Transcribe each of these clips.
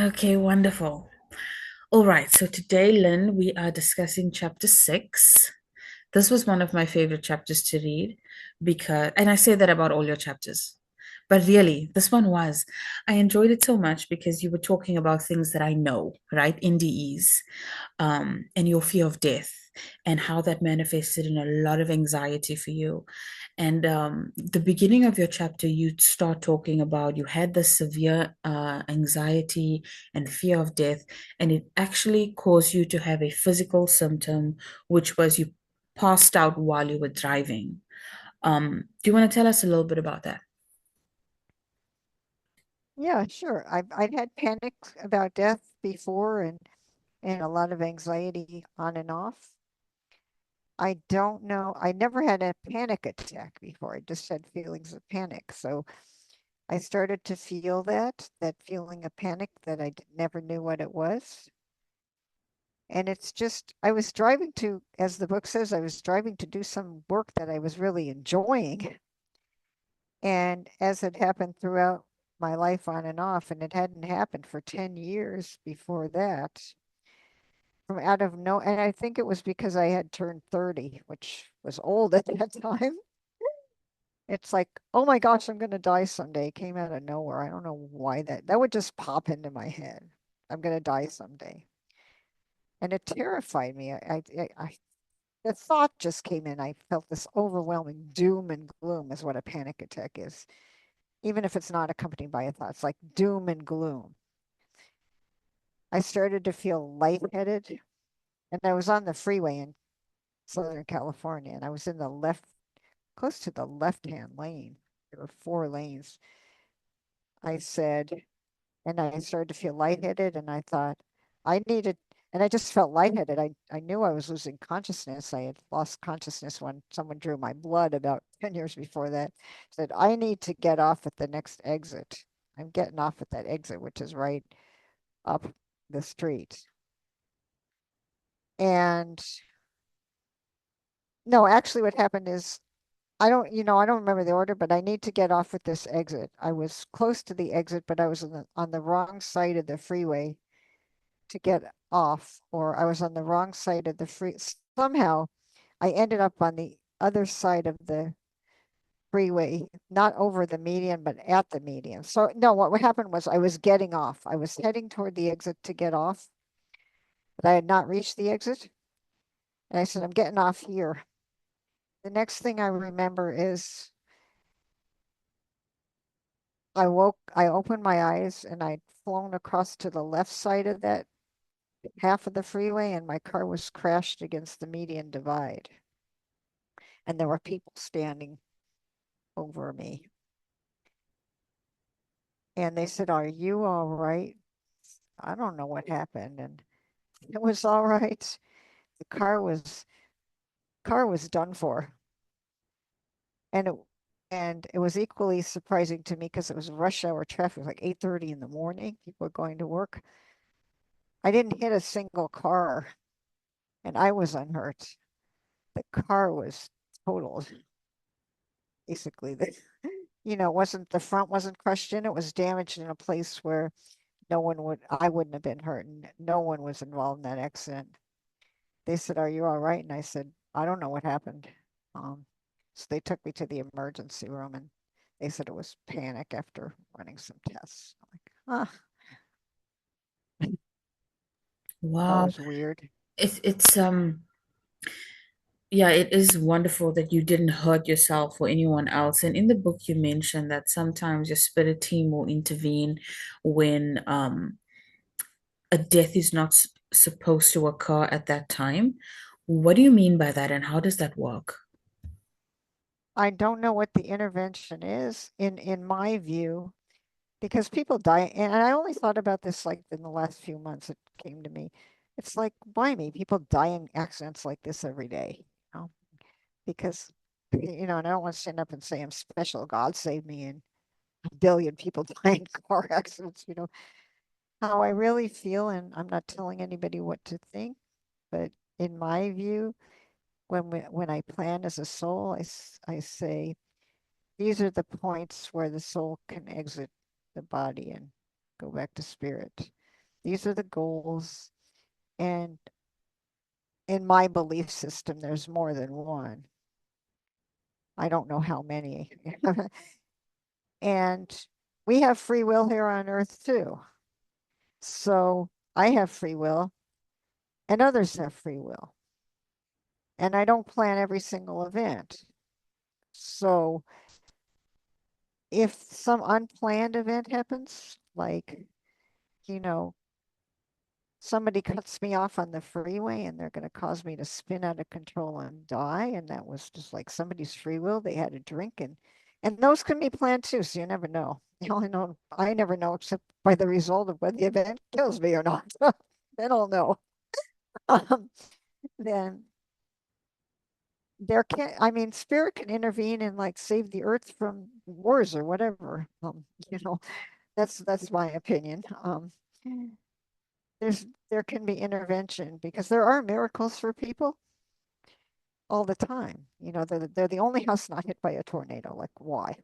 Okay, wonderful. All right, so today, Lynn, we are discussing chapter 6. This was one of my favorite chapters to read and I say that about all your chapters, but really, this one was. I enjoyed it so much because you were talking about things that I know, right? NDEs, and your fear of death and how that manifested in a lot of anxiety for you. And the beginning of your chapter, you start talking about you had this severe anxiety and fear of death, and it actually caused you to have a physical symptom, which was you passed out while you were driving. Do you want to tell us a little bit about that? Yeah, sure. I'd had panic about death before and a lot of anxiety on and off. I don't know. I never had a panic attack before. I just had feelings of panic. So I started to feel that feeling of panic that never knew what it was. And it's just, I was driving to, as the book says, I was driving to do some work that I was really enjoying. And as had happened throughout my life on and off, and it hadn't happened for 10 years before that, from out of no, and I think it was because I had turned 30, which was old at that time. It's like, oh my gosh, I'm going to die someday. It came out of nowhere. I don't know why that would just pop into my head. I'm going to die someday. And it terrified me. The thought just came in. I felt this overwhelming doom and gloom is what a panic attack is. Even if it's not accompanied by a thought, it's like doom and gloom. I started to feel lightheaded, and I was on the freeway in Southern California, and I was in the left, close to the left-hand lane. There were four lanes. I said, and I started to feel lightheaded, and I thought I needed, and I just felt lightheaded. I knew I was losing consciousness. I had lost consciousness when someone drew my blood about 10 years before that. Said, I need to get off at the next exit. I'm getting off at that exit, which is right up the street. And no, actually, what happened is I don't remember the order, but I need to get off at this exit. I was close to the exit, but I was on the wrong side of the freeway to get off, or I was on the wrong side of the free. Somehow I ended up on the other side of the freeway, not over the median, but at the median. So no, what happened was I was getting off. I was heading toward the exit to get off, but I had not reached the exit. And I said, I'm getting off here. The next thing I remember is I opened my eyes and I'd flown across to the left side of that half of the freeway and my car was crashed against the median divide. And there were people standing over me. And they said, Are you all right? I don't know what happened. And it was all right. The car was done for. And it was equally surprising to me because it was rush hour traffic. It was like 8:30 in the morning. People were going to work. I didn't hit a single car and I was unhurt. The car was totaled. Basically, wasn't the front wasn't crushed in. It was damaged in a place where I wouldn't have been hurt, and no one was involved in that accident. They said, "Are you all right?" And I said, "I don't know what happened." Um, so they took me to the emergency room, and they said it was panic after running some tests. I'm like, ah, that Wow. was weird. It's yeah, it is wonderful that you didn't hurt yourself or anyone else. And in the book, you mentioned that sometimes your spirit team will intervene when a death is not supposed to occur at that time. What do you mean by that, and how does that work? I don't know what the intervention is in my view. Because people die, and I only thought about this like in the last few months it came to me. It's like, why me? People die in accidents like this every day, because, and I don't want to stand up and say I'm special. God saved me, and a billion people die in car accidents, how I really feel, and I'm not telling anybody what to think, but in my view, when I plan as a soul, I say, these are the points where the soul can exit the body and go back to spirit. These are the goals. And in my belief system, there's more than one. I don't know how many. And we have free will here on Earth too. So I have free will and others have free will. And I don't plan every single event. So if some unplanned event happens, like, you know, somebody cuts me off on the freeway and they're going to cause me to spin out of control and die, and that was just like somebody's free will, they had a drink, and those can be planned too, so you never know. The only know I never know except by the result of whether the event kills me or not. Then I'll know. um, then there can I mean spirit can intervene and like save the earth from wars or whatever. You know, that's my opinion. There's there can be intervention because there are miracles for people all the time. You know, they're the only house not hit by a tornado. Like, why?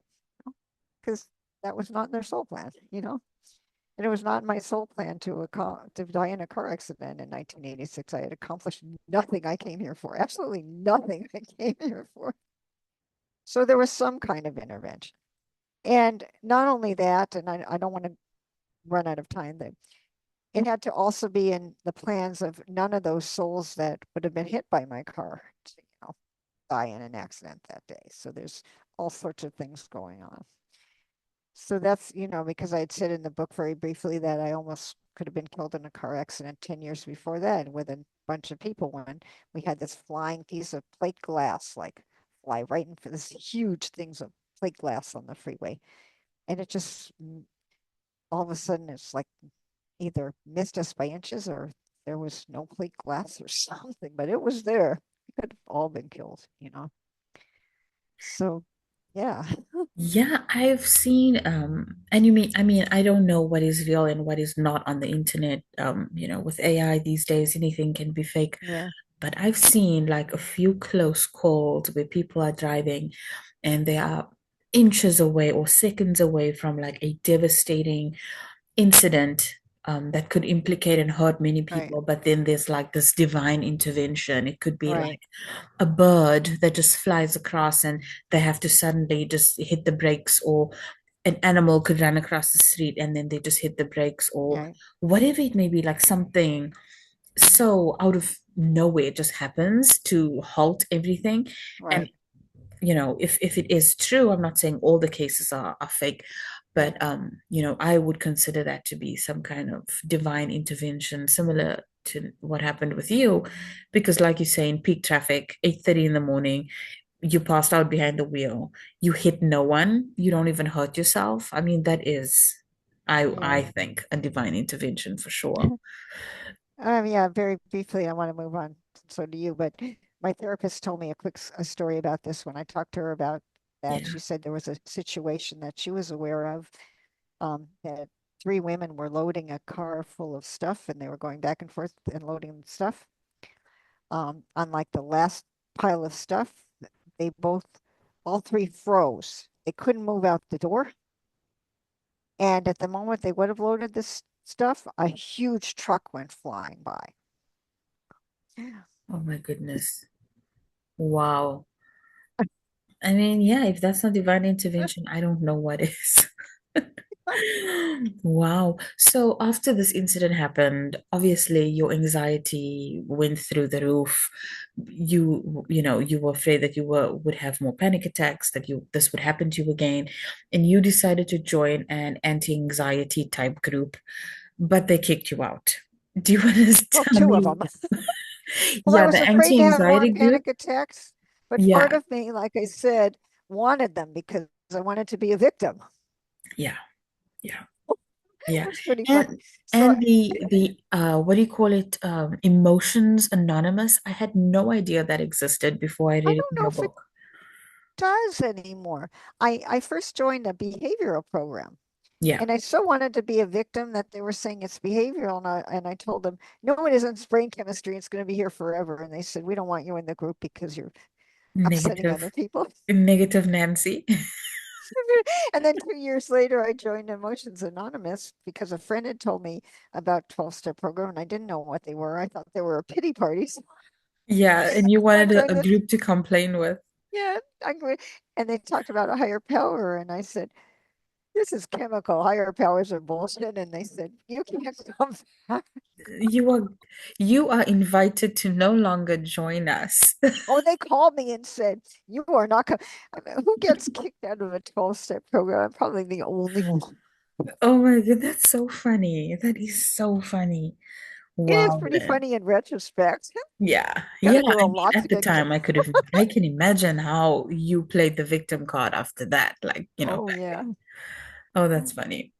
Because that was not in their soul plan, you know? And it was not my soul plan to die in a car accident in 1986. I had accomplished nothing I came here for. Absolutely nothing I came here for. So there was some kind of intervention. And not only that, and I don't want to run out of time, that it had to also be in the plans of none of those souls that would have been hit by my car to, die in an accident that day. So there's all sorts of things going on. So that's, because I had said in the book very briefly that I almost could have been killed in a car accident 10 years before that with a bunch of people when we had this flying piece of plate glass, like fly right in for this huge things of plate glass on the freeway. And it just all of a sudden it's like either missed us by inches or there was no plate glass or something, but it was there. We could have all been killed. So, yeah. Yeah, I've seen and I mean I don't know what is real and what is not on the internet. With AI these days anything can be fake. Yeah. But I've seen like a few close calls where people are driving and they are inches away or seconds away from like a devastating incident that could implicate and hurt many Right. people. But then there's like this divine intervention. It could be Right. like a bird that just flies across and they have to suddenly just hit the brakes, or an animal could run across the street and then they just hit the brakes, or Yeah. whatever it may be, like something Mhm. so out of nowhere just happens to halt everything. And Right. if it is true, I'm not saying all the cases are fake, Yeah. but I would consider that to be some kind of divine intervention, similar to what happened with you, because like you say, in peak traffic, 8:30 in the morning, you passed out behind the wheel, you hit no one, you don't even hurt yourself. I mean, that is, I Yeah. think, a divine intervention for sure. Yeah, very briefly, I want to move on. So do you, but my therapist told me a story about this when I talked to her about that. Yeah. She said there was a situation that she was aware of, that three women were loading a car full of stuff and they were going back and forth and loading stuff. On like the last pile of stuff, they all three froze. They couldn't move out the door. And at the moment they would have loaded this stuff, a huge truck went flying by. Oh my goodness. Wow. I mean, yeah, if that's not divine intervention, I don't know what is. Wow. So after this incident happened, obviously your anxiety went through the roof. You were afraid that would have more panic attacks, that this would happen to you again, and you decided to join an anti-anxiety type group, but they kicked you out. Do you want to Well, tell two of me? them. Well, I Yeah, was the afraid to have more anti-anxiety group. panic attacks, but part Yeah, of me, like I said, wanted them because I wanted to be a victim. yeah, yeah. Yeah. That's pretty funny. And So and the what do you call it? Emotions Anonymous. I had no idea that existed before I I read it don't in know your if it book. does anymore. I first joined a behavioral program Yeah. and I so wanted to be a victim that they were saying it's behavioral. And I told them, no, it isn't. It's brain chemistry. It's going to be here forever. And they said, we don't want you in the group because you're upsetting other Negative, people. negative Nancy. And then 2 years later, I joined Emotions Anonymous because a friend had told me about 12-step program and I didn't know what they were. I thought they were pity parties. Yeah, and you I wanted a joined it. group to complain with. Yeah, and they talked about a higher power, and I said, "This is chemical. Higher powers are bullshit." And they said, "You can't come back." You are you are invited to no longer join us. Oh, they called me and said, "You are not going." I mean, who gets kicked out of a 12-step program? I'm probably the only one. Oh my God, that's so funny. That is so funny. It is Wow, pretty Lynn. funny in retrospect. Yeah. Got Yeah. to do I a mean, lot at to the get time I can imagine how you played the victim card after that. Like, Oh back yeah. then. Oh, that's funny.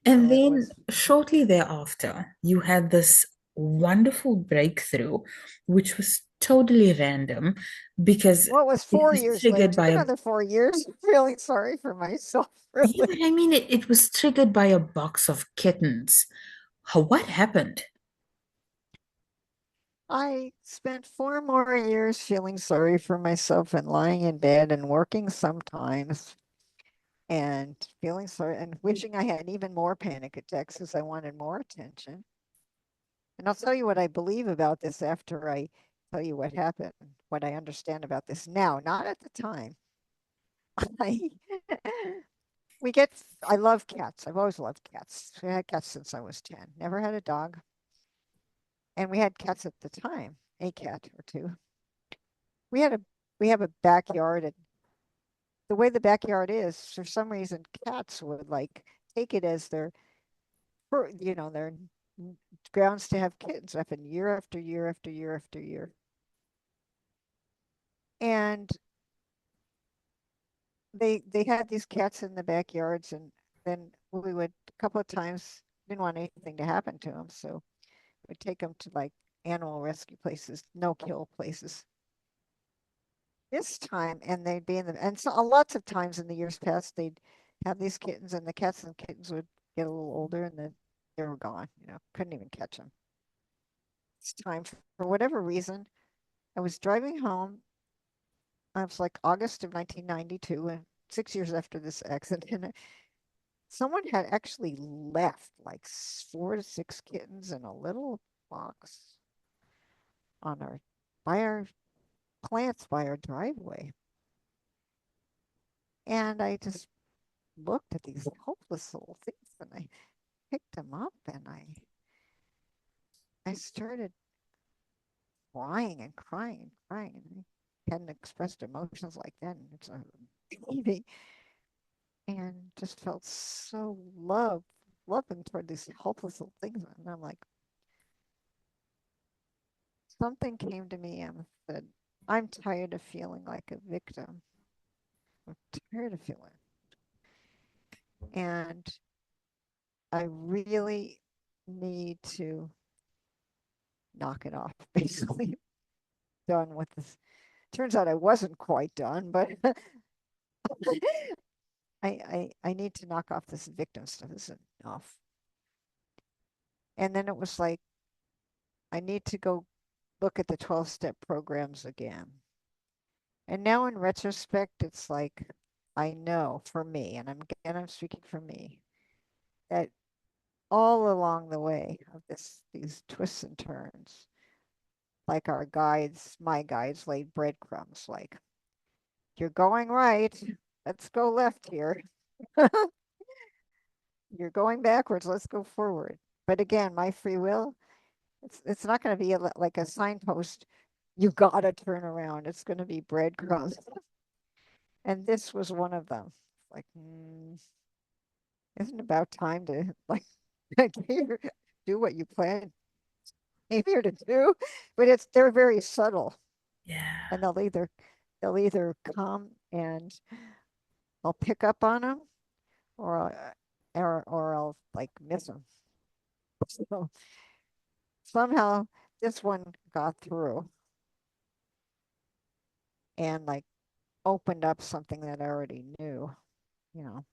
And Oh, it then was. shortly thereafter, you had this wonderful breakthrough, which was totally random because Well, it was it four was years later. triggered It took by a, another 4 years. Really sorry for myself, yeah, really. but I mean, it was triggered by a box of kittens. What happened? I spent 4 more years feeling sorry for myself and lying in bed and working sometimes and feeling sorry and wishing I had even more panic attacks because I wanted more attention. And I'll tell you what I believe about this after I tell you what happened, what I understand about this now, not at the time. I, we get, I love cats. I've always loved cats. I had cats since I was 10. Never had a dog. And we had cats at the time, a cat or two. We had a, we have a backyard, and the way the backyard is, for some reason, cats would like take it as their grounds to have kittens up in year after year after year after year. And they had these cats in the backyards, and then we would a couple of times didn't want anything to happen to them, so we'd take them to like animal rescue places, no kill places. This time, and they'd be in the and so lots of times in the years past, they'd have these kittens, and the cats and kittens would get a little older, and then they were gone. Couldn't even catch them. This time, for whatever reason, I was driving home. I was like August of 1992, and 6 years after this accident, someone had actually left like 4 to 6 kittens in a little box on our plants by our driveway. And I just looked at these helpless little things and I picked them up and I started crying and crying and crying. I hadn't expressed emotions like that in it's a baby, and just felt so loving toward these helpless little things. And I'm like, something came to me and said, I'm tired of feeling like a victim. I'm tired of feeling. And I really need to knock it off, basically. Done with this. Turns out I wasn't quite done, but I need to knock off this victim stuff. This is enough. And then it was like, I need to go look at the 12-step programs again. And now in retrospect, it's like, I know for me, and I'm speaking for me, that all along the way of these twists and turns, like my guides laid breadcrumbs, like, you're going right, let's go left here. You're going backwards, let's go forward. But again, my free will, it's not going to be like a signpost. You gotta turn around. It's going to be breadcrumbs, and this was one of them. Like, isn't it about time to like do what you plan came here to do? But they're very subtle, Yeah. and they'll either come and I'll pick up on them, or I'll like miss them. So somehow this one got through and like opened up something that I already knew, you know.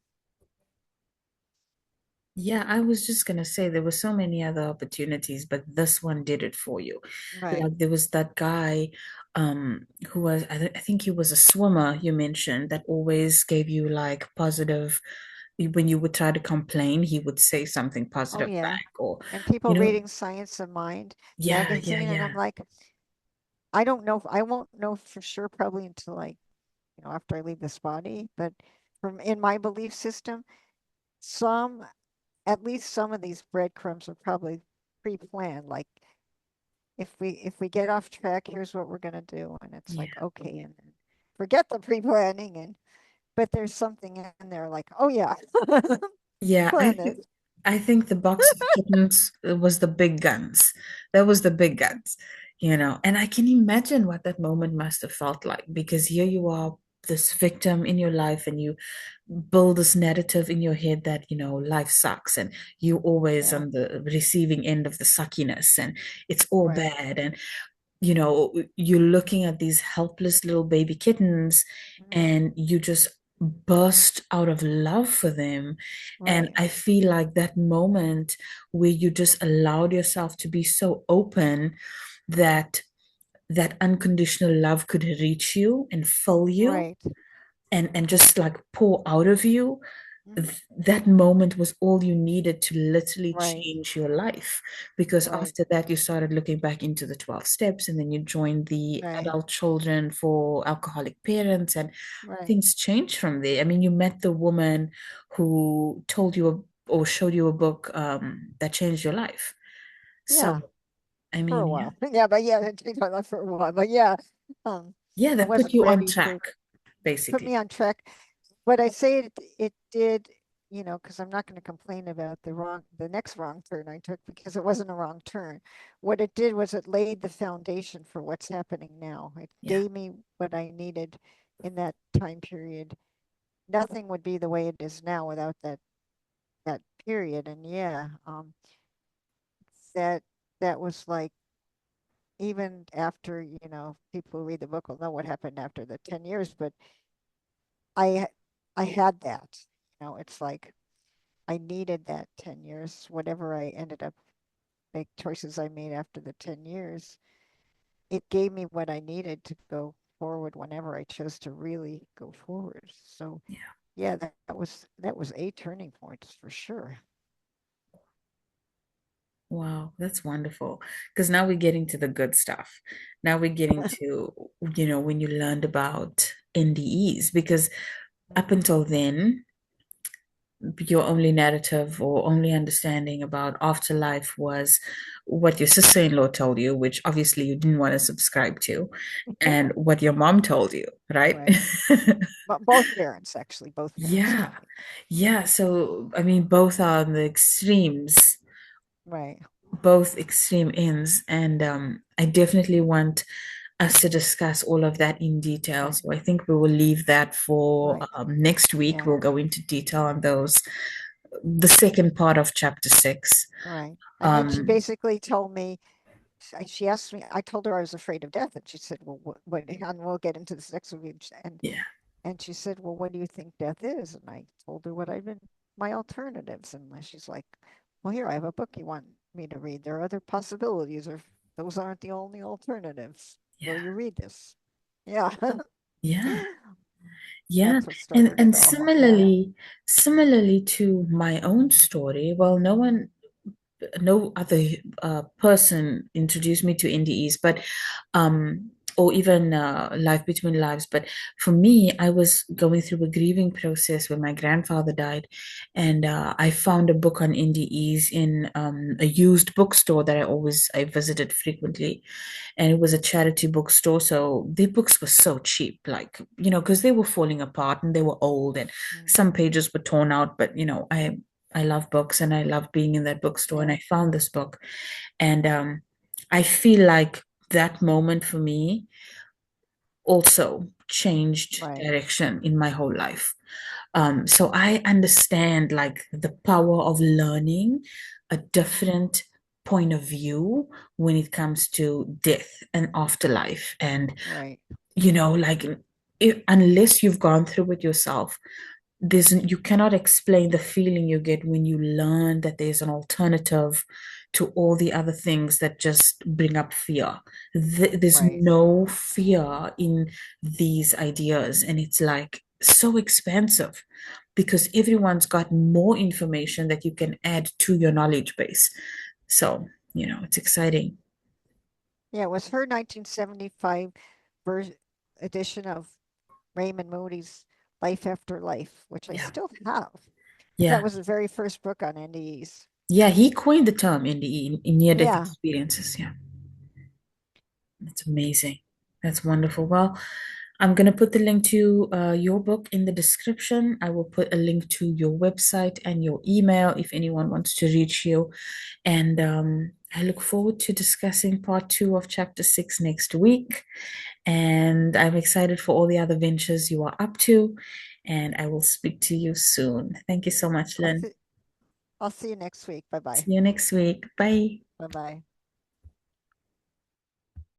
Yeah, I was just gonna say there were so many other opportunities, but this one did it for you. Right. Like there was that guy, who was I think he was a swimmer you mentioned that always gave you like positive when you would try to complain, he would say something Oh, positive yeah. back or And people you know, reading Science of Mind yeah, yeah, magazine, and I'm yeah, like, I don't know. I won't know for sure probably until after I leave this body. But from in my belief system, some at least some of these breadcrumbs are probably pre-planned. Like if we get off track, here's what we're gonna do, and it's yeah. like okay, and then forget the pre-planning, and but there's something in there like, oh yeah, Yeah, plan this. I think the box of kittens was the big guns. That was the big guns, you know. And I can imagine what that moment must have felt like because here you are, this victim in your life, and you build this narrative in your head that, you know, life sucks and you always Yeah, on the receiving end of the suckiness and it's all right, bad. And you know, you're looking at these helpless little baby kittens mhm, and you just burst out of love for them. And right, I feel like that moment where you just allowed yourself to be so open that that unconditional love could reach you and fill you right, and just like pour out of you, mhm, that moment was all you needed to literally right, change your life. Because right, after that, you started looking back into the 12 steps, and then you joined the right, adult children for alcoholic parents, and right. things changed from there. I mean, you met the woman who told you or showed you a book that changed your life. So, Yeah, I for a mean, yeah, while. Yeah, but yeah, it changed my life for a while. But yeah, um, yeah, I that put wasn't you on ready for track, put me basically. on track. But I say it did, because I'm not going to complain about the next wrong turn I took because it wasn't a wrong turn. What it did was it laid the foundation for what's happening now. It Yeah, gave me what I needed in that time period. Nothing would be the way it is now without that period. And yeah, that that was like even after, people who read the book will know what happened after the 10 years, but I I had that. It's like I needed that 10 years, whatever I ended up make choices I made after the 10 years. It gave me what I needed to go forward whenever I chose to really go forward. So yeah. yeah, that was a turning point for sure. Wow, that's wonderful. Because now we're getting to the good stuff. Now we're getting to, you know, when you learned about NDEs, because up until then, your only narrative or only understanding about afterlife was what your sister-in-law told you, which obviously you didn't want to subscribe to, and what your mom told you, right? Right. But both parents, actually, both parents Yeah. told me. Yeah. So, I mean, both are on the extremes, Right. both extreme ends. And I definitely want us to discuss all of that in detail. Right. So I think we will leave that for Right. next week. Yeah. We'll go into detail on those, the second part of chapter six. Right. And she Um, basically told me, she asked me, I told her I was afraid of death. And she said, well, what, and we'll get into this next week. yeah, And she said, well, what do you think death is? And I told her what I've been, my alternatives. And she's like, well, here, I have a book you want me to read. There are other possibilities, or those aren't the only alternatives. Will yeah, you read this? Yeah. yeah, yeah. That's what started And it all. Yeah. similarly to my own story, well, no other person introduced me to NDEs, but or even Life Between Lives. But for me, I was going through a grieving process when my grandfather died, and I found a book on NDEs in a used bookstore that I visited frequently, and it was a charity bookstore. So their books were so cheap, like, you know, because they were falling apart and they were old and Mm, some pages were torn out. But, you know, I love books and I love being in that bookstore. And yeah. I found this book. And I feel like that moment for me also changed Right. direction in my whole life. So I understand like the power of learning a different point of view when it comes to death and afterlife. And, Right. you know, like unless you've gone through it yourself, you cannot explain the feeling you get when you learn that there's an alternative to all the other things that just bring up fear. There's Right. no fear in these ideas, and it's like so expansive because everyone's got more information that you can add to your knowledge base. So, it's exciting. Yeah, it was her 1975 version edition of Raymond Moody's Life After Life, which I Yeah. still have. That Yeah. was the very first book on NDEs. Yeah, he coined the term in near-death Yeah, experiences. Yeah. That's amazing. That's wonderful. Well, I'm going to put the link to your book in the description. I will put a link to your website and your email if anyone wants to reach you. And I look forward to discussing part two of chapter six next week. And I'm excited for all the other ventures you are up to. And I will speak to you soon. Thank you so much, I'll Lynn. see, I'll see you next week. Bye bye. See you next week. Bye. Bye bye.